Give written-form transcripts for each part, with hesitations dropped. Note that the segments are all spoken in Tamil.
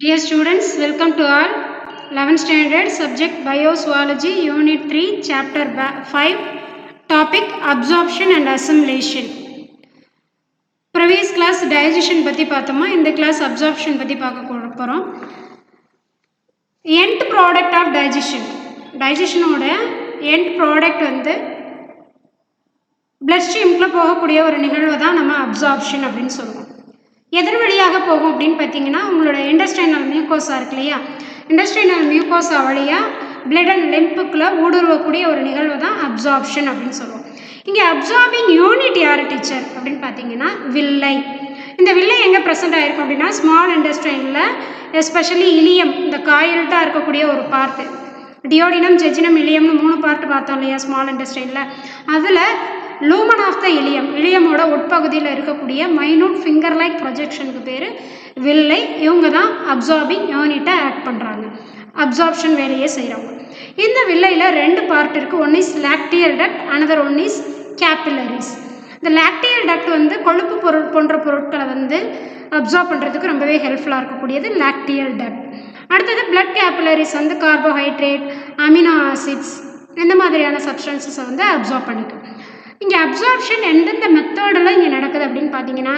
Dear students, welcome to all. 11th standard subject Biozoology Unit 3 Chapter 5 Topic Absorption and Assimilation. Previous class digestion பற்றி பார்த்தோமா, இந்த class absorption பற்றி பார்க்க போகிறோம். End product of digestion. Digestionோட end product வந்து blood streamல போகக்கூடிய ஒரு நிகழ்வு தான் நம்ம absorption அப்படின்னு சொல்லுவோம். எதன் வழியாக போகும் அப்படின்னு பார்த்தீங்கன்னா, உங்களோட இன்டெஸ்டைனல் மியூக்கோசா இருக்கு இல்லையா, இன்டெஸ்டைனல் மியூக்கோசா வழியாக பிளட் அண்ட் லிம்புக்குள்ளே ஊடுருவக்கூடிய ஒரு நிகழ்வு தான் அப்சார்ப்ஷன் அப்படின்னு சொல்லுவோம். இங்கே அப்சார்பிங் யூனிட் யார் டீச்சர் அப்படின்னு பார்த்தீங்கன்னா வில்லை. இந்த வில்லை எங்கே ப்ரெசென்ட் ஆகிருக்கும் அப்படின்னா ஸ்மால் இன்டெஸ்டைனில், எஸ்பெஷலி இலியம், இந்த காயில்ட்டாக இருக்கக்கூடிய ஒரு பார்ட்டு, டியோடினம், ஜெஜினம், இலியம்னு 3 பார்ட் பார்த்தோம் இல்லையா ஸ்மால் இன்டெஸ்டைனில். அதில் லூமன் ஆஃப் த இலியமோட உட்பகுதியில் இருக்கக்கூடிய மைனூட் ஃபிங்கர் லைக் ப்ரொஜெக்ஷனுக்கு பேர் வில்லை. இவங்க தான் அப்சார்பிங் யூனிட்டை ஆக்ட் பண்ணுறாங்க, அப்சார்ப்ஷன் வேலையை செய்கிறவங்க. இந்த வில்லையில் 2 பார்ட் இருக்குது. One is lacteal duct, another one is capillaries. இந்த லாக்டியல் டக்ட் வந்து கொழுப்பு போன்ற பொருட்களை வந்து அப்சார்ப் பண்ணுறதுக்கு ரொம்பவே ஹெல்ப்ஃபுல்லாக இருக்கக்கூடியது லாக்டியல் டக்ட். அடுத்தது பிளட் கேபிலரிஸ் வந்து கார்போஹைட்ரேட், அமினோ ஆசிட்ஸ், இந்த மாதிரியான சப்ஸ்டன்சஸை வந்து அப்சார்ப் பண்ணிக்கும். இங்கே அப்சார்ப்ஷன் எந்தெந்த மெத்தடில் இங்கே நடக்குது அப்படின்னு பார்த்தீங்கன்னா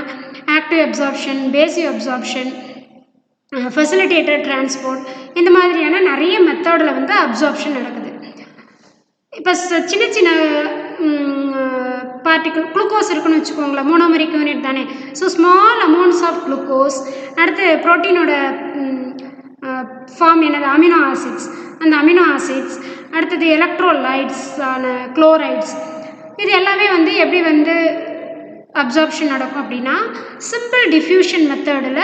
active absorption, passive absorption, facilitated transport, இந்த மாதிரியான நிறைய மெத்தடில் வந்து அப்சார்ப்ஷன் நடக்குது. இப்போ சின்ன சின்ன பார்ட்டிகல் குளுக்கோஸ் இருக்குன்னு வச்சுக்கோங்களேன், மோனோமெரிக் யூனிட் தானே. So small amounts of glucose, அடுத்து ப்ரோட்டீனோட ஃபார்ம் என்னது, அமினோ ஆசிட்ஸ், அந்த அமினோ ஆசிட்ஸ், அடுத்தது எலக்ட்ரோலைட்ஸ் ஆன குளோரைட்ஸ், இது எல்லாமே வந்து எப்படி வந்து அப்சார்ப்ஷன் நடக்கும் அப்படின்னா சிம்பிள் டிஃப்யூஷன் மெத்தடில்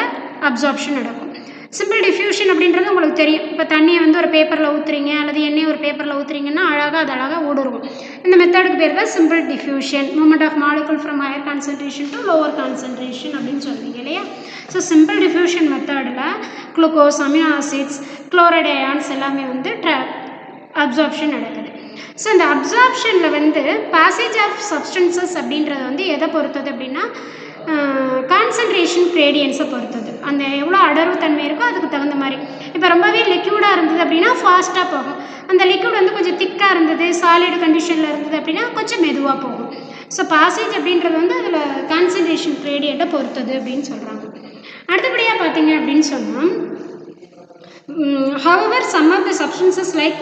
அப்சார்ப்ஷன் நடக்கும். சிம்பிள் டிஃப்யூஷன் அப்படின்றது உங்களுக்கு தெரியும். இப்போ தண்ணியை வந்து ஒரு பேப்பரில் ஊற்றுறீங்க அல்லது எண்ணெயை ஒரு பேப்பரில் ஊற்றுறீங்கன்னா அழகாக ஊடுருவும். இந்த மெத்தடுக்கு பேர் தான் simple diffusion. Movement of molecule from higher concentration to lower concentration அப்படின்னு சொல்லுவீங்க இல்லையா. ஸோ சிம்பிள் டிஃப்யூஷன் மெத்தடில் glucose, amino acids, chloride ions எல்லாமே வந்து அப்சார்ப்ஷன் நடக்குது. ஸோ இந்த அப்சார்ப்ஷனில் வந்து பேசேஜ் ஆஃப் சப்ஸ்டன்சஸ் அப்படின்றது வந்து எதை பொறுத்தது அப்படின்னா கான்சன்ட்ரேஷன் கிரேடியன்ஸை பொறுத்தது. அந்த எவ்வளோ அடர்வு தன்மை இருக்கோ அதுக்கு தகுந்த மாதிரி. இப்போ ரொம்பவே லிக்யூடாக இருந்தது அப்படின்னா ஃபாஸ்ட்டாக போகும். அந்த லிக்யூட் வந்து கொஞ்சம் திக்காக இருந்தது, சாலிட் கண்டிஷனில் இருந்தது அப்படின்னா கொஞ்சம் மெதுவாக போகும். ஸோ பாசேஜ் அப்படின்றது வந்து அதில் கான்சன்ட்ரேஷன் கிரேடியண்ட்டை பொறுத்தது அப்படின்னு சொல்கிறாங்க. அடுத்தபடியாக பார்த்தீங்க அப்படின்னு சொன்னால் however some of the substances like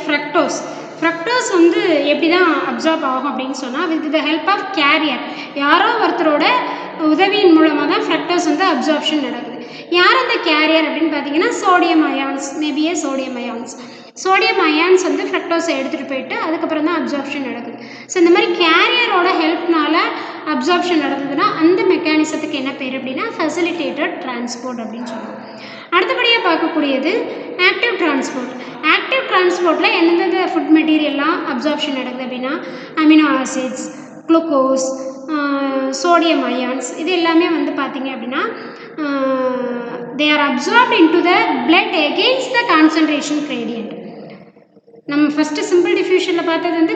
fructose வந்து எப்படி தான் அப்சார்ப் ஆகும் அப்படின்னு சொன்னால் with the help of carrier, யாரோ ஒருத்தரோட உதவியின் மூலமாக தான் ஃப்ரக்டோஸ் வந்து அப்சார்ப்ஷன் நடக்குது. யார் அந்த கேரியர் அப்படின்னு பார்த்தீங்கன்னா சோடியம் அயான்ஸ், மேபியே சோடியம் அயான்ஸ் வந்து ஃப்ரக்டோஸை எடுத்துகிட்டு போயிட்டு அதுக்கப்புறம் தான் அப்சார்ப்ஷன் நடக்குது. ஸோ இந்த மாதிரி கேரியரோட ஹெல்ப்னால அப்சார்ப்ஷன் நடந்ததுன்னா அந்த மெக்கானிசத்துக்கு என்ன பேர் அப்படின்னா ஃபெசிலிட்டேட்டட் டிரான்ஸ்போர்ட் அப்படின்னு சொல்லுவோம். அடுத்தபடியாக பார்க்கக்கூடியது ஆக்டிவ் டிரான்ஸ்போர்ட். ஆக்டிவ் டிரான்ஸ்போர்ட்டில் எந்தெந்த ஃபுட் மெட்டீரியல்லாம் அப்சார்ப்ஷன் நடக்குது அப்படின்னா amino acids, glucose, sodium ions, இது எல்லாமே வந்து பார்த்தீங்க அப்படின்னா they are absorbed into the blood against the concentration gradient. நம்ம ஃபஸ்ட்டு சிம்பிள் டிஃப்யூஷனில் பார்த்தது வந்து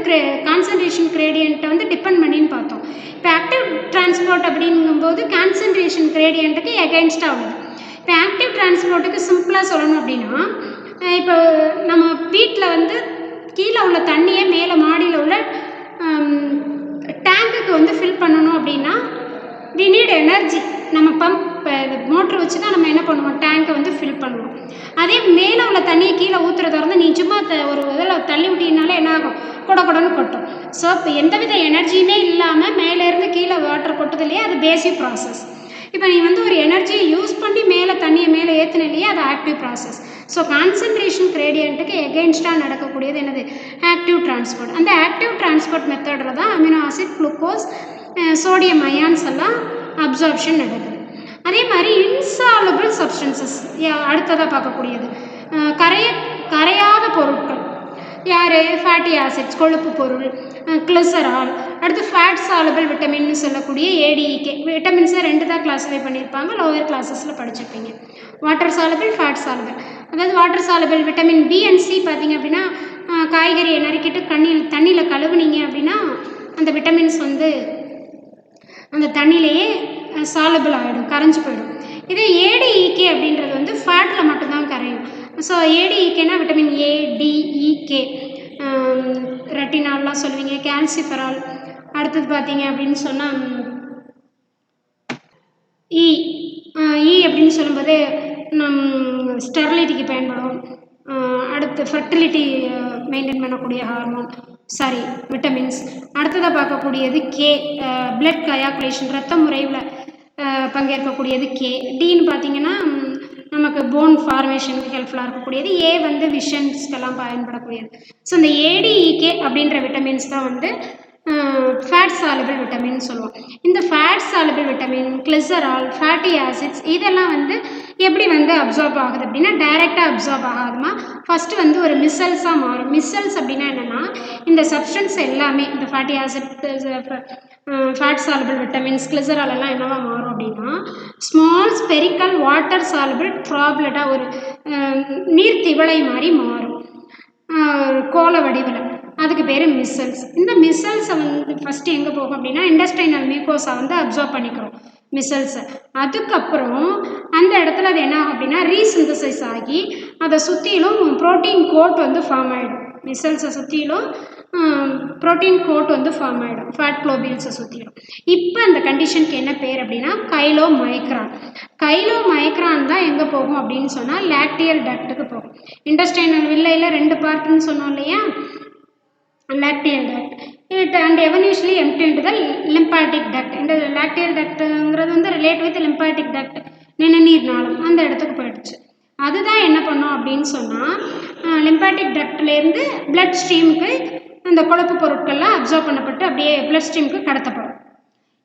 கான்சன்ட்ரேஷன் கிரேடியண்ட்டை வந்து டிபெண்ட் பண்ணின்னு பார்த்தோம். இப்போ ஆக்டிவ் டிரான்ஸ்போர்ட் அப்படிங்கும்போது கான்சன்ட்ரேஷன் கிரேடியண்ட்டுக்கு எகெயின்ஸ்டாக உள்ளது. இப்போ ஆக்டிவ் டிரான்ஸ்போர்ட்டுக்கு சிம்பிளாக சொல்லணும் அப்படின்னா இப்போ நம்ம வீட்டில் வந்து கீழே உள்ள தண்ணியை மேலே மாடியில் உள்ள டேங்குக்கு வந்து ஃபில் பண்ணணும் அப்படின்னா வி நீட் எனர்ஜி. நம்ம பம்ப் மோட்ரு வச்சு தான் நம்ம என்ன பண்ணுவோம், டேங்கை வந்து ஃபில் பண்ணுவோம். அதே மேலே உள்ள தண்ணியை கீழே ஊற்றுறதா இருந்தால் நீ சும்மா ஒரு இதில் தள்ளி விட்டீங்கனாலே என்ன ஆகும், கொடன்னு கொட்டும். ஸோ இப்போ எந்தவித எனர்ஜியுமே இல்லாமல் மேலேருந்து கீழே வாட்டர் கொட்டுது இல்லையா, அது பேசிக் ப்ராசஸ். இப்போ நீ வந்து ஒரு எனர்ஜியை யூஸ் பண்ணி மேலே தண்ணியை மேலே ஏற்றின இல்லையா, அது ஆக்டிவ் ப்ராசஸ். ஸோ கான்சன்ட்ரேஷன் கிரேடியண்ட்டுக்கு எகெயின்ஸ்டாக நடக்கக்கூடியது என்னது, ஆக்டிவ் டிரான்ஸ்போர்ட். அந்த ஆக்டிவ் டிரான்ஸ்போர்ட் மெத்தடில் தான் amino acid, glucose, sodium ions எல்லாம் அப்சார்ப்ஷன் நடக்குது. அதே மாதிரி இன்சாலபிள் சப்ஸ்டன்சஸ் அடுத்ததாக பார்க்கக்கூடியது கரையாத பொருட்கள். யார், ஃபேட்டி ஆசிட்ஸ், கொழுப்பு பொருள், கிளிசரால், அடுத்து ஃபேட் சாலபிள் விட்டமின்னு சொல்லக்கூடிய ஏடிஇகே. விட்டமின்ஸை 2 தான் கிளாஸிஃபை பண்ணியிருப்பாங்க, லோவர் கிளாஸஸில் படிச்சிருப்பீங்க. Water soluble, fat soluble. அதாவது water soluble vitamin B and C பார்த்தீங்க அப்படின்னா காய்கறியை நறுக்கிட்டு தண்ணியில் கழுவுனீங்க அப்படின்னா அந்த விட்டமின்ஸ் வந்து அந்த தண்ணியிலேயே சாலபிள் ஆகிடும், கரைஞ்சி போயிடும். இதே ஏடிஇகே ஏடிஇகே அப்படின்றது வந்து ஃபேட்டில் மட்டும்தான் கரையும். ஸோ ஏடிஇகேனா விட்டமின் ஏ, டி, இகே, ரெட்டினால்லாம் சொல்லுவீங்க, கால்சிஃபெரால். அடுத்தது பார்த்தீங்க அப்படின்னு சொன்னால் இ அப்படின்னு சொல்லும்போது ஸ்டெரிலிட்டிக்கு பயன்படும். அடுத்து ஃபெர்டிலிட்டி மெயின்டைன் பண்ணக்கூடிய ஹார்மோன், சாரி விட்டமின்ஸ். அடுத்ததாக பார்க்கக்கூடியது கே, பிளட் கயாகுலேஷன், ரத்த முறைவில் பங்கேற்கக்கூடியது கே. டின்னு பார்த்தீங்கன்னா நமக்கு போன் ஃபார்மேஷனுக்கு ஹெல்ப்ஃபுல்லாக இருக்கக்கூடியது. ஏ வந்து விஷன்ஸ்க்கெல்லாம் பயன்படக்கூடியது. ஸோ இந்த ஏடிஇகே அப்படின்ற விட்டமின்ஸ் தான் வந்து ஃபேட் சாலுபிள் விட்டமின் சொல்லுவோம். இந்த fat soluble vitamin, glycerol, fatty acids இதெல்லாம் வந்து எப்படி வந்து அப்சார்ப் ஆகுது அப்படின்னா டைரெக்டாக அப்சார்ப் ஆகாதுமா. ஃபஸ்ட்டு வந்து ஒரு மிசல்ஸாக மாறும். மிசல்ஸ் அப்படின்னா என்னென்னா இந்த சப்ஸ்டன்ஸ் எல்லாமே இந்த fatty acid, fat soluble vitamins, glycerol எல்லாம் என்னவா மாறும் அப்படின்னா ஸ்மால் ஸ்பெரிக்கல் வாட்டர் சாலுபிள் ட்ராப்லெட்டாக ஒரு நீர் திவளை மாதிரி மாறும், கோல வடிவில். அதுக்கு பேர் மிசல்ஸ். இந்த மிசல்ஸை வந்து ஃபஸ்ட்டு எங்கே போகும் அப்படின்னா இண்டஸ்ட்ரைனல் மியூக்கோஸா வந்து அப்சார்ப் பண்ணிக்கிறோம் மிசல்ஸை. அதுக்கப்புறம் அந்த இடத்துல அது என்ன ஆகும் அப்படின்னா ரீசிந்தசைஸ் ஆகி அதை சுற்றிலும் ப்ரோட்டீன் கோட் வந்து ஃபார்ம் ஆகிடும். மிசல்ஸை சுற்றிலும் ப்ரோட்டீன் கோட் வந்து ஃபார்ம் ஆகிடும், ஃபேட் குளோபியூல்ஸை சுற்றிடும். இப்போ அந்த கண்டிஷனுக்கு என்ன பேர் அப்படின்னா கைலோமைக்ரான். கைலோமைக்ரான் தான் எங்கே போகும் அப்படின்னு சொன்னால் லாக்டியல் டக்ட்டுக்கு போகும். இண்டஸ்ட்ரைனல் வில்லையில் 2 பார்ட்டுன்னு சொன்னோம் இல்லையா, lacteal duct. It and eventually empty into the lymphatic duct. இந்த lacteal ductங்கிறது வந்து ரிலேட் வித் lymphatic duct, நிணநீர் நாளம், அந்த இடத்துக்கு போயிடுச்சு. அதுதான் என்ன பண்ணோம் அப்படின்னு சொன்னால் lymphatic ductலேருந்து blood ஸ்ட்ரீமுக்கு அந்த கொழுப்பு பொருட்கள்லாம் அப்சார்ப் பண்ணப்பட்டு அப்படியே blood ஸ்ட்ரீமுக்கு கடத்தப்படும்.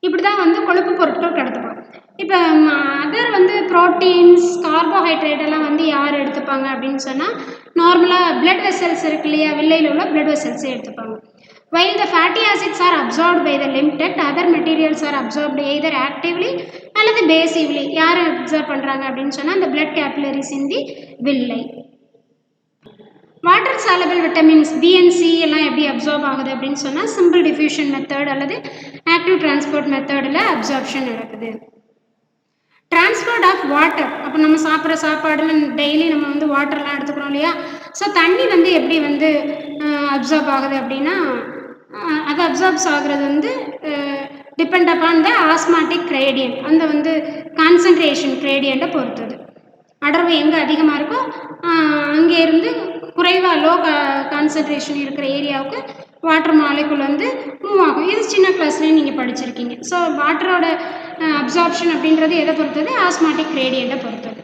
இப்படி தான் வந்து கொழுப்பு பொருட்கள் கடத்தப்படும். இப்போ அதர் வந்து ப்ரோட்டீன்ஸ், கார்போஹைட்ரேட் எல்லாம் வந்து யார் எடுத்துப்பாங்க அப்படின்னு சொன்னால் நார்மலாக பிளட் வெசல்ஸ் இருக்கு இல்லையா, வெள்ளையில் உள்ள பிளட் வெசல்ஸே எடுத்துப்பாங்க. While the fatty acids are absorbed by the lymph duct, other materials are absorbed either actively அல்லது பேசிவ்லி. யார் அப்சர்வ் பண்ணுறாங்க அப்படின்னு சொன்னால் அந்த பிளட் கேபிலரிஸ் இன் தி வில்லை. வாட்டர் சாலபிள் விட்டமின்ஸ் பிஎன்சி எல்லாம் எப்படி அப்சார்ப் ஆகுது அப்படின்னு சொன்னால் சிம்பிள் டிஃப்யூஷன் மெத்தட் அல்லது ஆக்டிவ் டிரான்ஸ்போர்ட் மெத்தடில் அப்சார்ப்ஷன் நடக்குது. டிரான்ஸ்போர்ட் ஆஃப் வாட்டர், அப்போ நம்ம சாப்பிட்ற சாப்பாடுல டெய்லி நம்ம வந்து வாட்டர்லாம் எடுத்துக்கிறோம் இல்லையா. ஸோ தண்ணி வந்து எப்படி வந்து அப்சார்ப் ஆகுது அப்படின்னா அது அப்சார்ப்ஸ் ஆகுறது வந்து depend upon the osmotic gradient, அந்த வந்து கான்சன்ட்ரேஷன் கிரேடியண்ட்டை பொறுத்தது. அடர்வு எங்கே அதிகமாக இருக்கோ அங்கேருந்து குறைவாக லோ கான்சன்ட்ரேஷன் இருக்கிற ஏரியாவுக்கு வாட்டர் மாலிகுல் வந்து மூவ் ஆகும். இது சின்ன கிளாஸ்லேயும் நீங்கள் படிச்சிருக்கீங்க. ஸோ வாட்டரோட அப்சார்ப்ஷன் அப்படின்றது எதை பொறுத்தது, ஆஸ்மாட்டிக் கிரேடியண்ட்டை பொறுத்தது.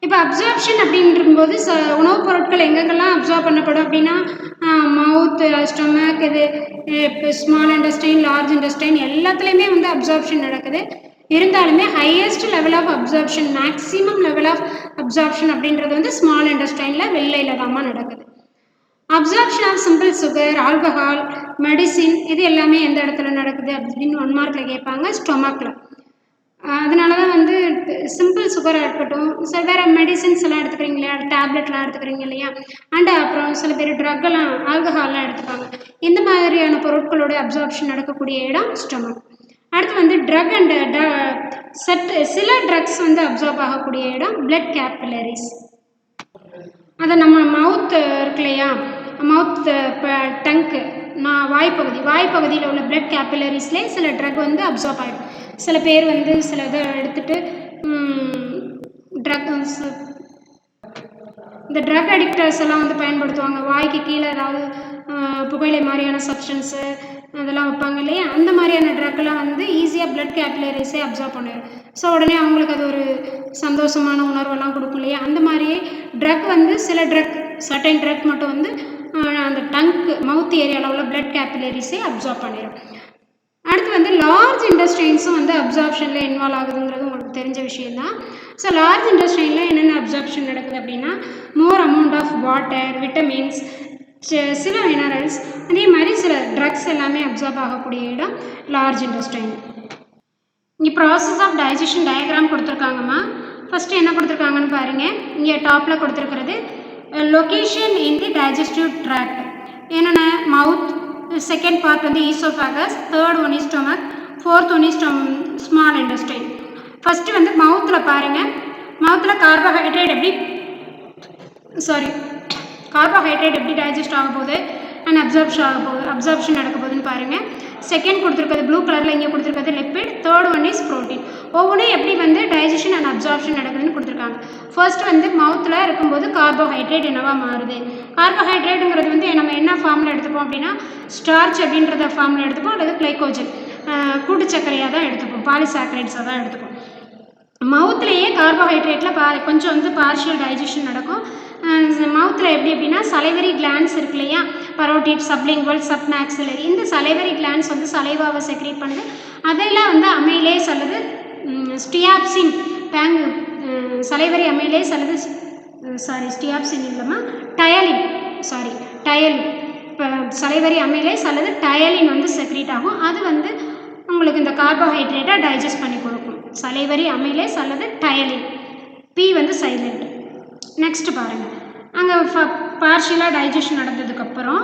இப்போ அப்சார்ப்ஷன் அப்படின்றபோது உணவுப் பொருட்கள் எங்கெங்கெல்லாம் அப்சார்ப் பண்ணப்படும் அப்படின்னா மவுத், ஸ்டொமக், இது ஸ்மால் இன்டெஸ்டைன், லார்ஜ் இன்டெஸ்டைன் எல்லாத்துலேயுமே வந்து அப்சார்ப்ஷன் நடக்குது. இருந்தாலுமே highest level of absorption, maximum level of absorption அப்படின்றது வந்து ஸ்மால் இன்டெஸ்டைனில் வெள்ளையில் தாம்மா நடக்குது. Absorption of simple sugar, alcohol, medicine இது எல்லாமே எந்த இடத்துல நடக்குது அப்படின்னு 1 மார்க்கில் கேட்பாங்க, ஸ்டொமக்கில். அதனால தான் வந்து சிம்பிள் சுகராக இருக்கட்டும், சில வேறு மெடிசின்ஸ் எல்லாம் எடுத்துக்கிறீங்க இல்லையா, டேப்லெட்லாம் எடுத்துக்கிறீங்க இல்லையா, அண்ட் அப்புறம் சில பேர் ட்ரக்கெல்லாம் ஆல்கஹால்லாம் எடுத்துப்பாங்க. இந்த மாதிரியான பொருட்களோட அப்சார்ப்ஷன் நடக்கக்கூடிய இடம் ஸ்டொமக். அடுத்து வந்து ட்ரக் அண்ட் சில ட்ரக்ஸ் வந்து அப்சார்ப் ஆகக்கூடிய இடம் பிளட் கேபிலரிஸ். அதை நம்ம மவுத் இருக்கு இல்லையா, மவுத் டங்க்கு, வாய்ப்பகுதியில் உள்ள பிளட் கேபிலரிஸ்லேயே சில ட்ரக் வந்து அப்சார்ப் ஆகிடும். சில பேர் வந்து சில இதை எடுத்துகிட்டு இந்த ட்ரக் அடிக்டர்ஸ் எல்லாம் வந்து பயன்படுத்துவாங்க. வாய்க்கு கீழே ஏதாவது புகையிலை மாதிரியான சப்ஸ்டன்ஸு அதெல்லாம் வைப்பாங்க இல்லையா, அந்த மாதிரியான ட்ரக்கெல்லாம் வந்து ஈஸியாக பிளட் கேபிலரிஸே அப்சார்ப் பண்ணிடும். ஸோ உடனே அவங்களுக்கு அது ஒரு சந்தோஷமான உணர்வெல்லாம் கொடுக்கும் இல்லையா. அந்த மாதிரியே ட்ரக் வந்து சில ட்ரக், சர்டைன் ட்ரக் மட்டும் வந்து அந்த டங்க்கு, மவுத் ஏரியாவில் உள்ள பிளட் கேபிலரிஸே அப்சார்ப் பண்ணிடும். அடுத்து வந்து லார்ஜ் இன்டெஸ்டைன்ஸும் வந்து அப்சார்ப்ஷனில் இன்வால்வ் ஆகுதுங்கிறது உங்களுக்கு தெரிஞ்ச விஷயம்தான். ஸோ லார்ஜ் இன்டெஸ்டைனில் என்னென்ன அப்சார்ப்ஷன் நடக்குது அப்படின்னா more amount of water, vitamins, சில மினரல்ஸ், அதே மாதிரி சில ட்ரக்ஸ் எல்லாமே அப்சார்ப் ஆகக்கூடிய இடம் லார்ஜ் இன்டெஸ்டைன். இங்கே ப்ராசஸ் ஆஃப் டைஜஷன் டயக்ராம் கொடுத்துருக்காங்கம்மா. ஃபஸ்ட்டு என்ன கொடுத்துருக்காங்கன்னு பாருங்கள். இங்கே டாப்பில் கொடுத்துருக்கிறது location in the digestive tract. என்னென்ன, மவுத், செகண்ட் பார்ட் வந்து oesophagus, third one is stomach, fourth one is small intestine. First வந்து மவுத்தில் பாருங்கள். மவுத்தில் கார்போஹைட்ரேட் எப்படி டைஜஸ்ட் ஆக போகுது அண்ட் அப்சார்ப்ஷன் நடக்க போகுதுன்னு பாருங்கள். செகண்ட் கொடுத்துருக்கிறது ப்ளூ கலரில் இங்கே கொடுத்துருக்கிறது lipid. Third one is protein. ஒவ்வொன்றும் எப்படி வந்து டைஜஷன் அண்ட் அப்சார்ப்ஷன் நடக்குதுன்னு கொடுத்துருக்காங்க. ஃபர்ஸ்ட் வந்து மவுத்தில் இருக்கும்போது கார்போஹைட்ரேட் என்னவா மாறுது. கார்போஹைட்ரேட்டுங்கிறது வந்து நம்ம என்ன ஃபார்மில் எடுத்துப்போம் அப்படின்னா ஸ்டார்ச் அப்படின்றத ஃபார்மில் எடுத்துப்போம், அல்லது கிளைக்கோஜன் கூட்டுச்சக்கரையாக தான் எடுத்துப்போம், பாலிசாக்கரைட்ஸாக தான் எடுத்துப்போம். மவுத்துலேயே கார்போஹைட்ரேட்டில் கொஞ்சம் வந்து பார்ஷியல் டைஜஷன் நடக்கும். மவுத்தில் எப்படி அப்படின்னா சலைவரி கிளான்ஸ் இருக்கு இல்லையா, பரோட்டிட், சப்லிங்குவல், சப்மாக்சிலரி. இந்த சலைவரி கிளான்ஸ் வந்து சலைவாவை செக்ரேட் பண்ணுது. அதெல்லாம் வந்து அமைலேஸ் அல்லது ஸ்டியாப்சின் சலைவரி அமைலேஸ் அல்லது ஸ்டியாப்சின் இல்லாமல் டயலின் இப்போ சலைவரி அமைலேஸ் அல்லது டயலின் வந்து செக்ரேட் ஆகும். அது வந்து உங்களுக்கு இந்த கார்போஹைட்ரேட்டை டைஜஸ்ட் பண்ணி கொடுக்கும். சலைவரி அமைலேஸ் அல்லது டயலின். பி வந்து சைலண்ட். நெக்ஸ்ட் பாருங்கள், அங்கே பார்ஷியலாக டைஜஷன் நடந்ததுக்கப்புறம்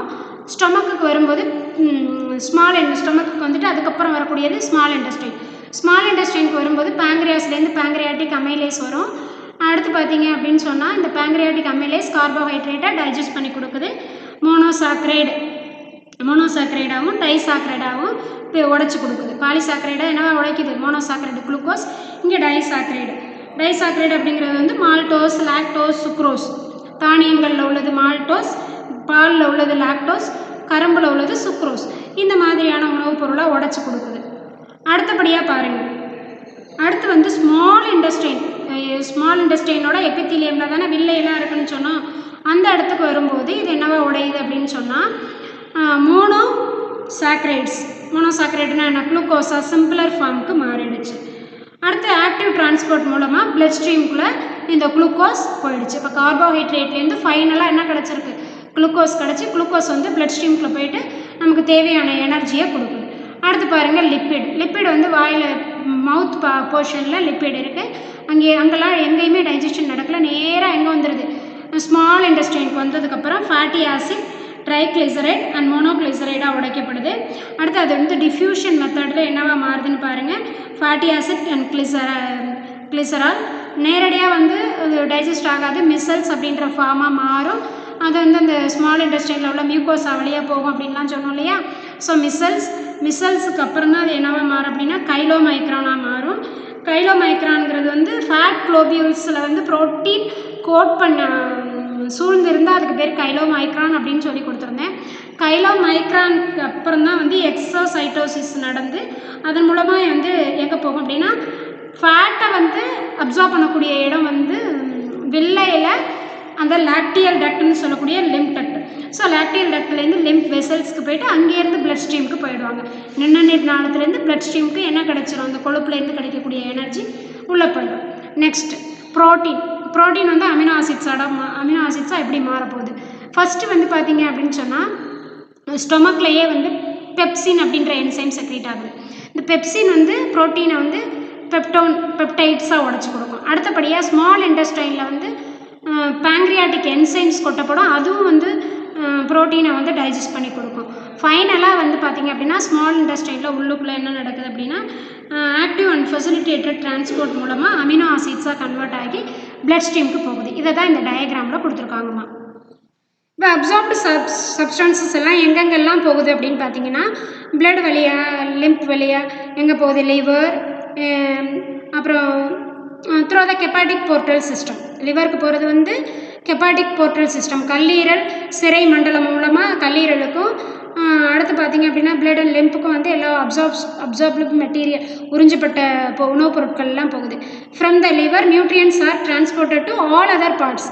ஸ்டொமக்குக்கு வரும்போது ஸ்டொமக்குக்கு வந்துட்டு அதுக்கப்புறம் வரக்கூடியது ஸ்மால் இன்டெஸ்டைன். ஸ்மால் இன்டெஸ்டைனுக்கு வரும்போது பேங்க்ரியாஸ்லேருந்து பேங்க்ரியாட்டிக் அமைலேஸ் வரும். அடுத்து பார்த்தீங்க அப்படின்னு சொன்னால் இந்த பேங்க்ரியாட்டிக் அமைலேஸ் கார்போஹைட்ரேட்டை டைஜஸ்ட் பண்ணி கொடுக்குது. மோனோசாக்ரைடாகவும் டைசாக்ரைடாகவும் உடைச்சி கொடுக்குது. பாலிசாக்ரைடாக என்னவா உடைக்குது, மோனோசாக்ரைடு குளுக்கோஸ். இங்கே டைசாக்ரைடு அப்படிங்கிறது வந்து மால்டோஸ், லாக்டோஸ், சுக்ரோஸ். தானியங்களில் உள்ளது மால்டோஸ், பாலில் உள்ளது லாக்டோஸ், கரும்பில் உள்ளது சுக்ரோஸ். இந்த மாதிரியான உணவுப் பொருளை உடைச்சி கொடுக்குது. அடுத்தபடியாக பாருங்கள், அடுத்து வந்து ஸ்மால் இன்டெஸ்டைனோட எபித்தீலியமில் தானே வில்லையெல்லாம் இருக்குன்னு சொன்னால் அந்த இடத்துக்கு வரும்போது இது என்னவா உடையுது அப்படின்னு சொன்னால் மோனோசாக்ரைடுனா என்ன, குளுக்கோஸா சிம்பிளர் ஃபார்முக்கு மாறிடுச்சு. அடுத்து ஆக்டிவ் டிரான்ஸ்போர்ட் மூலமாக பிளட் ஸ்ட்ரீம்குள்ளே இந்த குளுக்கோஸ் போயிடுச்சு. இப்போ கார்போஹைட்ரேட்லேருந்து ஃபைனலாக என்ன கிடச்சிருக்கு, குளுக்கோஸ் கிடச்சி, குளுக்கோஸ் வந்து பிளட் ஸ்ட்ரீம்குள்ளே போயிட்டு நமக்கு தேவையான எனர்ஜியை கொடுக்குது. அடுத்து பாருங்கள் லிப்பிட் வந்து வாயில் மவுத் போர்ஷனில் லிப்பிட் இருக்குது. அங்கெல்லாம் எங்கேயுமே டைஜஷன் நடக்கல, நேராக எங்கே வந்துடுது, ஸ்மால் இன்டெஸ்டைனுக்கு வந்ததுக்கப்புறம் ஃபேட்டி ஆசிட், ட்ரைக்ளிசரைட் அண்ட் மோனோக்ளிசரைடாக உடைக்கப்படுது. அடுத்து அது வந்து டிஃப்யூஷன் மெத்தடில் என்னவா மாறுதுன்னு பாருங்கள். ஃபேட்டி ஆசிட் அண்ட் கிளிசரால் நேரடியாக வந்து டைஜஸ்ட் ஆகாது, மிசல்ஸ் அப்படின்ற ஃபார்மாக மாறும். அது வந்து அந்த ஸ்மால் இன்டெஸ்டைனில் உள்ள மியூக்கோஸா வழியாக போகும் அப்படின்லாம் சொன்னோம் இல்லையா. ஸோ மிசல்ஸுக்கு அப்புறம் தான் அது என்னவாக மாறும் அப்படின்னா கைலோமைக்ரானாக மாறும். கைலோமைக்ரான்ங்கிறது வந்து ஃபேட் குளோபியூல்ஸில் வந்து ப்ரோட்டீன் கோட் பண்ண சூழ்ந்திருந்தால் அதுக்கு பேர் கைலோமைக்ரான் அப்படின்னு சொல்லி கொடுத்துருந்தேன். கைலோமைக்ரானுக்கு அப்புறம் தான் வந்து எக்ஸோசைட்டோசிஸ் நடந்து அதன் மூலமாக வந்து எங்கே போகும் அப்படின்னா ஃபேட்டை வந்து அப்சார்ப் பண்ணக்கூடிய இடம் வந்து வில்லையில் அந்த லாக்டியல் டக்ட்னு சொல்லக்கூடிய லிம்ப் டக்ட். ஸோ லாக்டியல் டக்ட்லேருந்து லிம்ப் வெசல்ஸ்க்கு போயிட்டு அங்கேருந்து பிளட் ஸ்ட்ரீமுக்கு போயிடுவாங்க. நிணநீர் நாளத்துலேருந்து பிளட் ஸ்ட்ரீமுக்கு என்ன கிடைச்சிரும், அந்த கொழுப்புலேருந்து கிடைக்கக்கூடிய எனர்ஜி உள்ளே போயிடும். நெக்ஸ்ட் ப்ரோட்டீன் வந்து அமினோ ஆசிட்ஸாக எப்படி மாறப்போகுது. ஃபஸ்ட்டு வந்து பார்த்தீங்க அப்படின்னு சொன்னால் ஸ்டொமக்லேயே வந்து பெப்சின் அப்படின்ற என்சைம் செக்ரேட் ஆகுது. இந்த பெப்சின் வந்து ப்ரோட்டீனை வந்து பெப்டைட்ஸாக உடச்சி கொடுக்கும். அடுத்தபடியாக ஸ்மால் இன்டெஸ்டைனில் வந்து பேங்க்ரியாட்டிக் என்சைம்ஸ் கொட்டப்படும், அதுவும் வந்து ப்ரோட்டீனை வந்து டைஜஸ்ட் பண்ணி கொடுக்கும். ஃபைனலாக வந்து பார்த்திங்க அப்படின்னா ஸ்மால் இன்டெஸ்டைனில் உள்ளுக்குள்ளே என்ன நடக்குது அப்படின்னா ஆக்டிவ் அண்ட் ஃபெசிலிட்டேட்டட் டிரான்ஸ்போர்ட் மூலமாக அமினோ ஆசிட்ஸாக கன்வெர்ட் ஆகி பிளட் ஸ்ட்ரீமுக்கு போகுது. இதை தான் இந்த டயக்ராமில் கொடுத்துருக்காங்கம்மா. இப்போ அப்சார்ப்டு சப்ஸ்டன்சஸ் எல்லாம் எங்கெங்கெல்லாம் போகுது அப்படின்னு பார்த்தீங்கன்னா பிளட் வழியாக, லிம்ப் வழியாக எங்கே போகுது, லிவர், அப்புறம் த்ரூ த கெப்பாட்டிக் போர்ட்டல் சிஸ்டம். லிவருக்கு போகிறது வந்து கெப்பாட்டிக் போர்ட்டல் சிஸ்டம், கல்லீரல் சிறை மண்டலம் மூலமாக கல்லீரலுக்கும், அடுத்து பார்த்திங்க அப்படின்னா பிளட் அண்ட் லிம்புக்கும் வந்து எல்லா அப்சார்பிள் மெட்டீரியல் உறிஞ்சப்பட்ட உணவுப் பொருட்கள்லாம் போகுது. From the liver nutrients are transported to all other parts.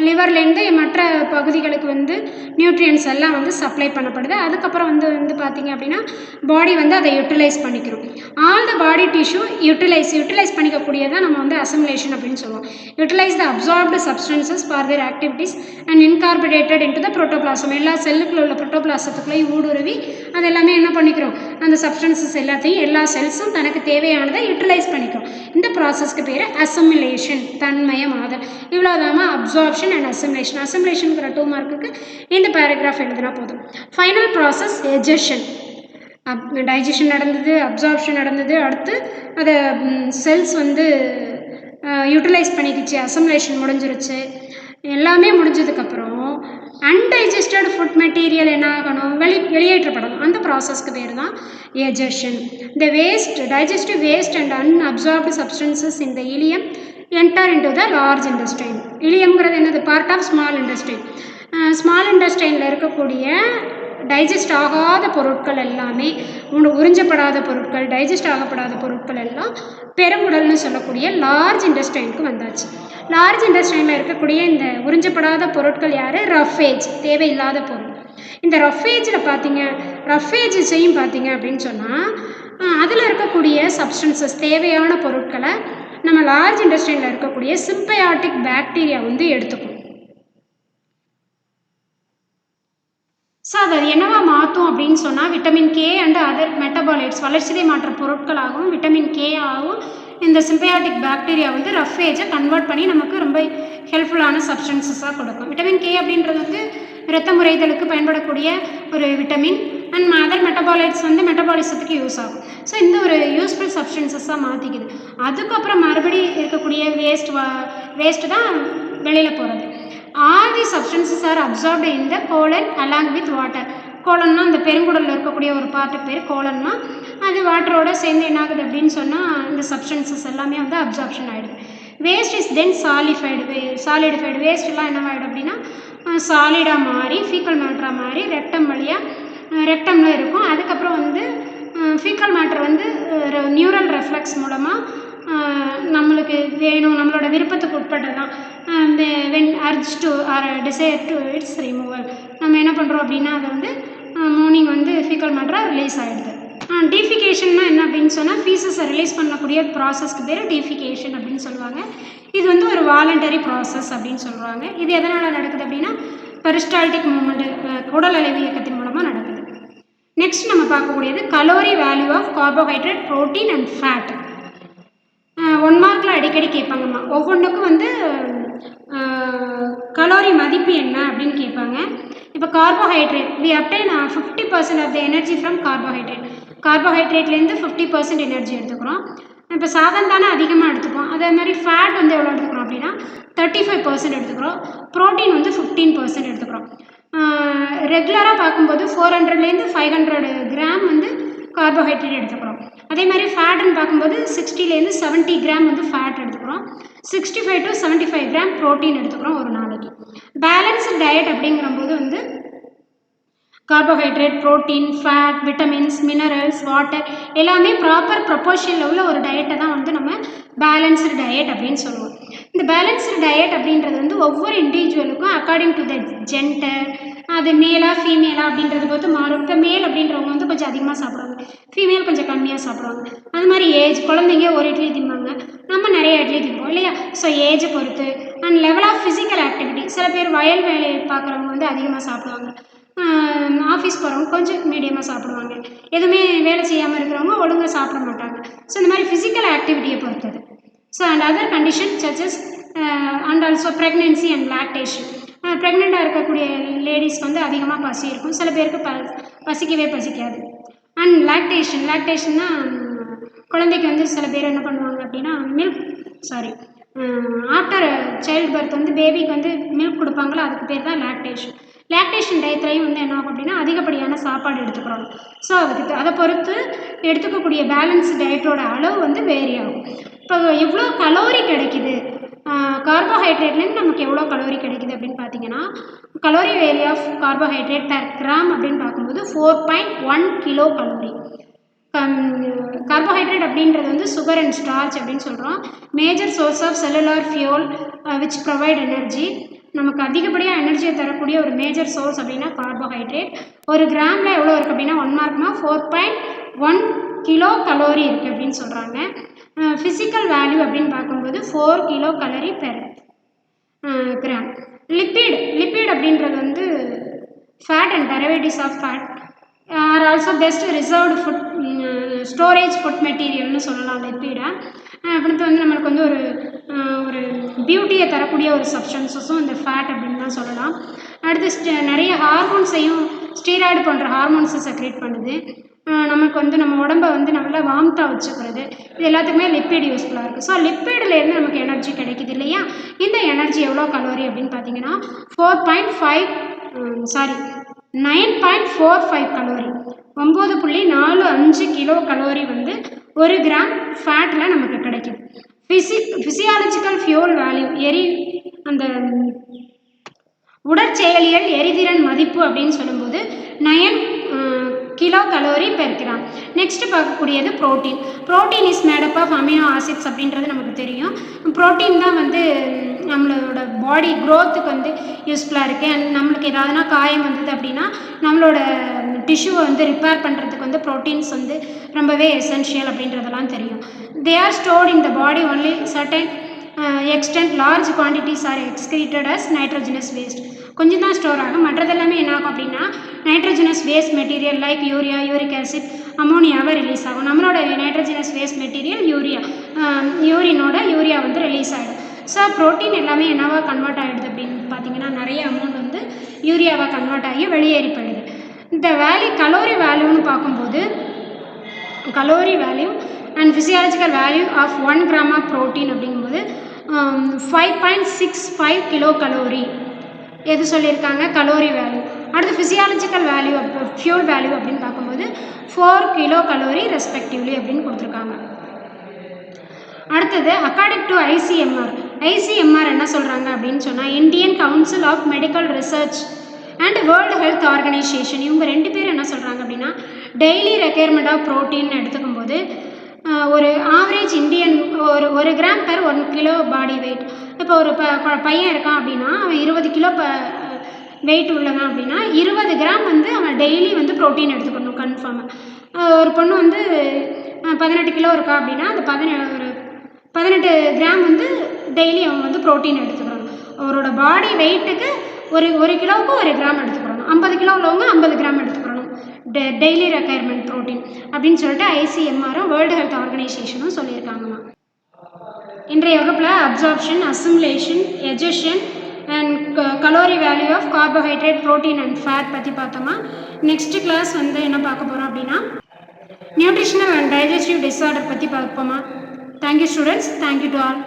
லிவர்லேருந்து மற்ற பகுதிகளுக்கு வந்து நியூட்ரியன்ஸ் எல்லாம் வந்து சப்ளை பண்ணப்படுது. அதுக்கப்புறம் வந்து பார்த்திங்க அப்படின்னா பாடி வந்து அதை யூட்டிலைஸ் பண்ணிக்கிறோம். All the body tissue utilise பண்ணிக்கக்கூடியதான் நம்ம வந்து அசிமுலேஷன் அப்படின்னு சொல்லுவோம். Utilise the absorbed substances for their activities and incorporated into the protoplasm. எல்லா செல்லுக்குள்ள உள்ள புரோட்டோபிளாசத்துக்குள்ளேயும் ஊடுருவி அது எல்லாமே என்ன பண்ணிக்கிறோம், அந்த சப்ஸ்டன்சஸ் எல்லாத்தையும் எல்லா செல்ஸும் தனக்கு தேவையானதை யூட்டிலைஸ் பண்ணிக்கிறோம். இந்த ப்ராசஸ்க்கு பேர் அசிமுலேஷன், தன்மயமாதல். இவ்வளோதாம அப்சார்ப்ஷன் அண்ட் அசிமுலேஷனுங்கிற 2 மார்க்குக்கு இந்த பேராகிராஃப் எழுதினா போதும். Final process egestion. டைஜஷன் நடந்தது, அப்சார்ப்ஷன் நடந்தது, அடுத்து அதை செல்ஸ் வந்து யூட்டிலைஸ் பண்ணிக்கிச்சு, அசமிலேஷன் முடிஞ்சிருச்சு. எல்லாமே முடிஞ்சதுக்கப்புறம் அன்டைஜஸ்டட் ஃபுட் மெட்டீரியல் என்ன ஆகணும், வெளியேற்றப்படணும். அந்த ப்ராசஸ்க்கு பேர் தான் egestion. The waste digestive waste and unabsorbed substances in the ileum enter into the large intestine. இலியம்ங்கிறது என்னது, part of small intestine. Small இன்டெஸ்டைனில் இருக்கக்கூடிய டைஜஸ்ட் ஆகாத பொருட்கள் எல்லாமே, உறிஞ்சப்படாத பொருட்கள், டைஜஸ்ட் ஆகப்படாத பொருட்கள் எல்லாம் பெருங்குடல்னு சொல்லக்கூடிய லார்ஜ் இன்டெஸ்டைனுக்கு வந்தாச்சு. லார்ஜ் இன்டெஸ்டைனில் இருக்கக்கூடிய இந்த உறிஞ்சப்படாத பொருட்கள் யார், ரஃபேஜ், தேவையில்லாத பொருள். இந்த ரஃபேஜில் பார்த்தீங்க, ரஃபேஜஸையும் பார்த்தீங்க அப்படின்னு சொன்னால் அதில் இருக்கக்கூடிய சப்ஸ்டன்சஸ், தேவையான பொருட்களை நம்ம லார்ஜ் இன்டெஸ்டைனில் இருக்கக்கூடிய சிம்பயாட்டிக் பாக்டீரியா வந்து எடுத்துக்கும். ஸோ அதை என்னவா மாற்றும் அப்படின்னு சொன்னால் vitamin K and other metabolites, வளர்ச்சிதை மாற்ற பொருட்களாகவும் விட்டமின் கே ஆகவும் இந்த சிம்பயாட்டிக் பாக்டீரியா வந்து ரஃபேஜை கன்வெர்ட் பண்ணி நமக்கு ரொம்ப ஹெல்ப்ஃபுல்லான சப்ஸ்டன்சஸாக கொடுக்கும். விட்டமின் கே அப்படின்றது வந்து இரத்த முறைதலுக்கு பயன்படக்கூடிய ஒரு விட்டமின் அண்ட் அதர் மெட்டபாலைட்ஸ் வந்து மெட்டபாலிசத்துக்கு யூஸ் ஆகும். ஸோ இந்த ஒரு யூஸ்ஃபுல் சப்ஸ்டன்சஸாக மாற்றிக்குது. அதுக்கப்புறம் மறுபடி இருக்கக்கூடிய வேஸ்ட்டு தான் வெளியில் போகிறது. All the substances are absorbed in the colon along with water. கோலன்னா அந்த பெருங்குடலில் இருக்கக்கூடிய ஒரு பார்ட்டுக்கு பேர் கோலன்னா, அது வாட்டரோட சேர்ந்து என்ன ஆகுது அப்படின்னு சொன்னால் இந்த சப்ஸ்டன்சஸ் எல்லாமே வந்து அப்சார்ப்ஷன் ஆகிடுது. Waste is then சாலிடிஃபைடு. வேஸ்ட்லாம் என்னவாயிடும் அப்படின்னா சாலிடாக மாறி ஃபீக்கல் மேட்டராக மாறி ரெக்டம் வழியாக ரெக்டமில் இருக்கும். அதுக்கப்புறம் வந்து ஃபீக்கல் மேட்டர் வந்து நியூரல் ரெஃப்ளெக்ஸ் மூலமாக நம்மளுக்கு வேணும், நம்மளோட விருப்பத்துக்கு உட்பட்டதான் when urge to or desire to its removal, நம்ம என்ன பண்ணுறோம் அப்படின்னா அதை வந்து மார்னிங் வந்து ஃபீக்கல் மேட்டராக ரிலீஸ் ஆகிடுது. டீஃபிகேஷன்னா என்ன அப்படின்னு சொன்னால் ஃபீஸஸை ரிலீஸ் பண்ணக்கூடிய ப்ராசஸ்க்கு பேர் டீஃபிகேஷன் அப்படின்னு சொல்லுவாங்க. இது வந்து ஒரு வாலண்டரி ப்ராசஸ் அப்படின்னு சொல்லுவாங்க. இது எதனால் நடக்குது அப்படின்னா பெரிஸ்டால்டிக் மூமெண்ட், உடல் அலைவு இயக்கத்தின் மூலமாக நடக்குது. நெக்ஸ்ட் நம்ம பார்க்கக்கூடியது calorie value of carbohydrate, protein and fat. 1 மார்க்கில் அடிக்கடி கேட்பாங்கம்மா. ஒவ்வொன்றுக்கும் வந்து கலோரி மதிப்பு என்ன அப்படின்னு கேட்பாங்க. இப்போ carbohydrate, we obtain 50% of the energy from carbohydrate. கார்போஹைட்ரேட்லேருந்து 50% எனர்ஜி எடுத்துக்கிறோம். இப்போ சாதம் தானே அதிகமாக எடுத்துப்போம். அதே மாதிரி ஃபேட் வந்து எவ்வளோ எடுத்துக்கிறோம் அப்படின்னா 35% எடுத்துக்கிறோம். ப்ரோட்டீன் வந்து 15% எடுத்துக்கிறோம். ரெகுலராக பார்க்கும்போது 400லேருந்து 500 கிராம் வந்து கார்போஹைட்ரேட் எடுத்துக்கிறோம். அதே மாதிரி ஃபேட்டுன்னு பார்க்கும்போது 60லேருந்து 70 கிராம் வந்து ஃபேட் எடுத்துக்கிறோம். 65 to 75 கிராம் ப்ரோட்டீன் எடுத்துக்கிறோம் ஒரு நாளைக்கு. பேலன்ஸ்டு டயட் அப்படிங்கிறபோது வந்து carbohydrate, protein, fat, vitamins, minerals, water எல்லாமே ப்ராப்பர் ப்ரொபோர்ஷனில் உள்ள ஒரு டயட்டை தான் வந்து நம்ம பேலன்ஸ்டு டயட் அப்படின்னு சொல்லுவோம். இந்த பேலன்ஸ்டு டயட் அப்படின்றது வந்து ஒவ்வொரு இண்டிவிஜுவலுக்கும் அக்கார்டிங் டு த ஜெண்டர், அது மேலா ஃபீமேலா அப்படின்றது பொறுத்து மாறும். இப்போ மேல் அப்படின்றவங்க வந்து கொஞ்சம் அதிகமாக சாப்பிடுவாங்க, ஃபீமேல் கொஞ்சம் கம்மியாக சாப்பிடுவாங்க. அது மாதிரி ஏஜ், குழந்தைங்க ஒரு இட்லி திம்பாங்க, நம்ம நிறைய இட்லி திம்போம் இல்லையா. ஸோ ஏஜை பொறுத்து and level of physical activity, சில பேர் வயல் வேலையை பார்க்குறவங்க வந்து அதிகமாக சாப்பிடுவாங்க, ஆஃபீஸ் போகிறவங்க கொஞ்சம் மீடியமாக சாப்பிடுவாங்க, எதுவுமே வேலை செய்யாமல் இருக்கிறவங்க ஒழுங்காக சாப்பிட மாட்டாங்க. ஸோ இந்த மாதிரி ஃபிசிக்கல் ஆக்டிவிட்டியை பொறுத்தது. So and other condition such as and also pregnancy and lactation. ப்ரெக்னெண்ட்டாக இருக்கக்கூடிய லேடிஸ்க்கு வந்து அதிகமாக பசி இருக்கும், சில பேருக்கு பசிக்கவே பசிக்காது. அண்ட் லாக்டேஷன்னா குழந்தைக்கு வந்து சில பேர் என்ன பண்ணுவாங்க அப்படின்னா ஆஃப்டர் சைல்டு பர்த் வந்து பேபிக்கு வந்து மில்க் கொடுப்பாங்களோ அதுக்கு பேர் தான் லாக்டேஷன் டயத்துலையும் வந்து என்ன ஆகும் அப்படின்னா அதிகப்படியான சாப்பாடு எடுத்துக்கிறோம். ஸோ அதை பொறுத்து எடுத்துக்கக்கூடிய பேலன்ஸ் டயட்டோட அளவு வந்து வேரி ஆகும். இப்போ எவ்வளோ கலோரி கிடைக்குது, கார்போஹைட்ரேட்லேருந்து நமக்கு எவ்வளோ கலோரி கிடைக்குது அப்படின்னு பார்த்தீங்கன்னா calorie value of carbohydrate per gram அப்படின்னு பார்க்கும்போது 4.1 கிலோ கலோரி. கார்போஹைட்ரேட் அப்படின்றது வந்து சுகர் அண்ட் ஸ்டார்ச் அப்படின்னு சொல்கிறோம். Major source of cellular fuel which provide energy. நமக்கு அதிகப்படியாக எனர்ஜியை தரக்கூடிய ஒரு மேஜர் சோர்ஸ் அப்படின்னா கார்போஹைட்ரேட். ஒரு கிராமில் எவ்வளோ இருக்குது அப்படின்னா 1 மார்க்னா 4.1 கிலோ கலோரி இருக்குது அப்படின்னு சொல்கிறாங்க. ஃபிசிக்கல் வேல்யூ அப்படின்னு பார்க்கும்போது 4 kilo calorie per gram. Lipid அப்படின்றது வந்து fat and derivatives of fat are also best reserved food storage food மெட்டீரியல்னு சொல்லலாம் லிப்பிடை. அடுத்து வந்து நம்மளுக்கு வந்து ஒரு பியூட்டியை தரக்கூடிய ஒரு சப்ஸ்டன்ஸஸும் இந்த ஃபேட் அப்படின்னு தான் சொல்லலாம். அடுத்து நிறைய ஹார்மோன்ஸையும் ஸ்டீராய்டு போன்ற ஹார்மோன்ஸை செக்ரேட் பண்ணுது. நமக்கு வந்து நம்ம உடம்பை வந்து நல்லா வார்ம்த்தாக வச்சுக்கிறது, இது எல்லாத்துக்குமே லிப்பிட் யூஸ்ஃபுல்லாக இருக்குது. ஸோ லிப்பிட்லேருந்து நமக்கு எனர்ஜி கிடைக்குது இல்லையா? இந்த எனர்ஜி எவ்வளோ கலோரி அப்படின்னு பார்த்தீங்கன்னா 9.45 கலோரி, 9.45 கிலோ கலோரி வந்து 1 கிராம் ஃபேட்டில் நமக்கு கிடைக்கும். ஃபிசியாலஜிக்கல் ஃபியூல் வேல்யூ அந்த உடற்செயலியல் எரிதிறன் மதிப்பு அப்படின்னு சொல்லும்போது 9 kilo calorie per gram. Next பார்க்கக்கூடியது protein. Protein is made up of amino acids அப்படின்றது நமக்கு தெரியும். ப்ரோட்டீன் தான் வந்து நம்மளோட பாடி க்ரோத்துக்கு வந்து யூஸ்ஃபுல்லாக இருக்குது. அண்ட் நம்மளுக்கு ஏதாவதுனா காயம் வந்தது அப்படின்னா நம்மளோட டிஷ்யூவை வந்து ரிப்பேர் பண்ணுறதுக்கு வந்து ப்ரோட்டீன்ஸ் வந்து ரொம்பவே எசென்ஷியல் அப்படின்றதெல்லாம் தெரியும். They are stored in the body only certain extent large quantities are excreted as nitrogenous waste. கொஞ்சம் தான் ஸ்டோர் ஆகும், மற்றது எல்லாமே என்ன ஆகும் அப்படின்னா nitrogenous waste material like urea, uric acid, அமோனியாவை ரிலீஸ் ஆகும். நம்மளோட நைட்ரோஜனஸ் வேஸ்ட் மெட்டீரியல் யூரினோட யூரியா வந்து ரிலீஸ் ஆகிடும். ஸோ ப்ரோட்டீன் எல்லாமே என்னவாக கன்வெர்ட் ஆகிடுது அப்படின்னு பார்த்தீங்கன்னா நிறைய அமௌண்ட் வந்து யூரியாவாக கன்வெர்ட் ஆகி வெளியேறி போயிடுது. இந்த கலோரி வேல்யூன்னு பார்க்கும்போது calorie value and physiological value of 1 gram of protein அப்படிங்கும்போது 5.65 கிலோ கலோரி எது சொல்லியிருக்காங்க, கலோரி வேல்யூ. அடுத்து ஃபிசியாலஜிக்கல் வேல்யூ ஃபியூல் வேல்யூ அப்படின்னு பார்க்கும்போது 4 கிலோ கலோரி ரெஸ்பெக்டிவ்லி அப்படின்னு கொடுத்துருக்காங்க. அடுத்தது அக்கார்டிங் டு ஐசிஎம்ஆர் என்ன சொல்கிறாங்க அப்படின்னு சொன்னால் Indian council of medical research and world health organisation, இவங்க 2 பேர் என்ன சொல்கிறாங்க அப்படின்னா டெய்லி ரெக்யர்மெண்ட் ஆஃப் ப்ரோட்டீன் எடுத்துக்கும் போது ஒரு ஆவரேஜ் இந்தியன் ஒரு gram per 1 kilo body weight. இப்போ ஒரு பையன் இருக்கான் அப்படின்னா அவன் 20 கிலோ வெயிட் உள்ளவன் அப்படின்னா 20 கிராம் வந்து அவன் டெய்லி வந்து ப்ரோட்டீன் எடுத்துக்கணும் கன்ஃபார்மாக. ஒரு பொண்ணு வந்து 18 கிலோ இருக்கா அப்படின்னா அந்த 18 கிராம் வந்து டெய்லி அவன் வந்து ப்ரோட்டீன் எடுத்துக்கிறான். அவரோட பாடி வெயிட்டுக்கு ஒரு கிலோவுக்கு 1 கிராம் எடுத்துக்கிறோம். 50 கிலோ உள்ளவங்க 50 கிராம் எடுத்துக்கிறோம் டெய்லி ரெக்யர்மெண்ட் ப்ரோட்டீன் அப்படின்னு சொல்லிட்டு ஐசிஎம்ஆரும் வேர்ல்டு ஹெல்த் ஆர்கனைசேஷனும் சொல்லியிருக்காங்கம்மா. இன்றைய வகுப்பில் absorption, assimilation, egestion and calorie value of carbohydrate, protein and fat பற்றி பார்த்தோமா. நெக்ஸ்ட் கிளாஸ் வந்து என்ன பார்க்க போகிறோம் அப்படின்னா நியூட்ரிஷனல் அண்ட் டைஜஸ்டிவ் டிஸார்டர் பற்றி பார்ப்போமா. Thank you students, thank you to all.